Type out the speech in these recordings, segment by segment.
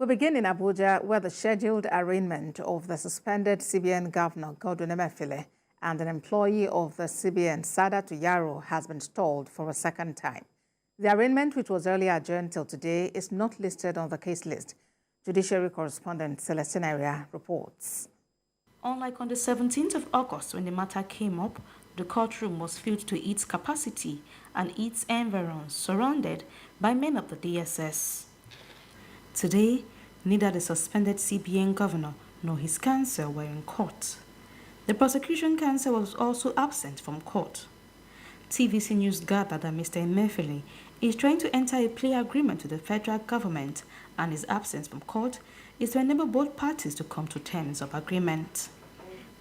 We begin in Abuja, where the scheduled arraignment of the suspended CBN Governor Godwin Emefiele and an employee of the CBN Saadatu Yaro has been stalled for a second time. The arraignment, which was earlier adjourned till today, is not listed on the case list. Judiciary correspondent Celestine Area reports. Unlike on the 17th of August, when the matter came up, the courtroom was filled to its capacity and its environs surrounded by men of the DSS. Today, neither the suspended CBN governor nor his counsel were in court. The prosecution counsel was also absent from court. TVC News gathered that Mr. Emefiele is trying to enter a plea agreement with the federal government, and his absence from court is to enable both parties to come to terms of agreement.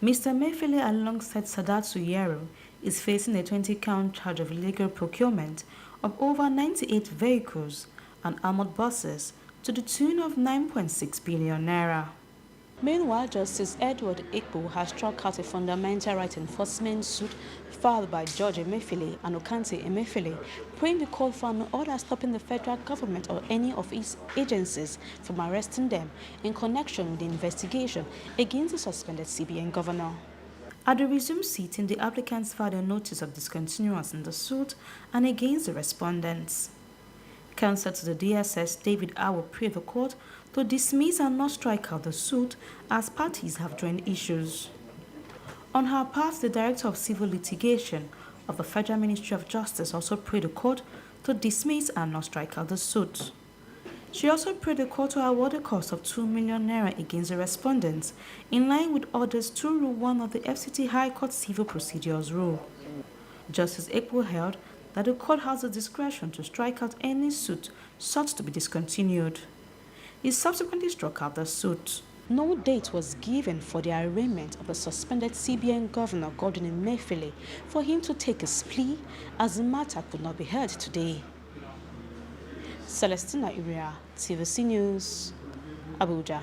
Mr. Emefiele, alongside Saadatu Yaro, is facing a 20-count charge of illegal procurement of over 98 vehicles and armored buses to the tune of 9.6 billion naira. Meanwhile, Justice Edward Ikpo has struck out a fundamental right enforcement suit filed by Judge Emefiele and Okante Emefiele, praying the court for an order stopping the federal government or any of its agencies from arresting them in connection with the investigation against the suspended CBN governor. At the resumed sitting, the applicants filed a notice of discontinuance in the suit and against the respondents. Counsel to the DSS, David Awo, prayed the court to dismiss and not strike out the suit as parties have joined issues. On her part, the Director of Civil Litigation of the Federal Ministry of Justice also prayed the court to dismiss and not strike out the suit. She also prayed the court to award a cost of 2 million naira against the respondents, in line with Orders 2 Rule 1 of the FCT High Court Civil Procedures Rule. Justice Ekpo held that the court has the discretion to strike out any suit sought to be discontinued. He subsequently struck out the suit. No date was given for the arraignment of the suspended CBN governor Godwin Emefiele for him to take his plea, as the matter could not be heard today. Celestina Area, TVC News, Abuja.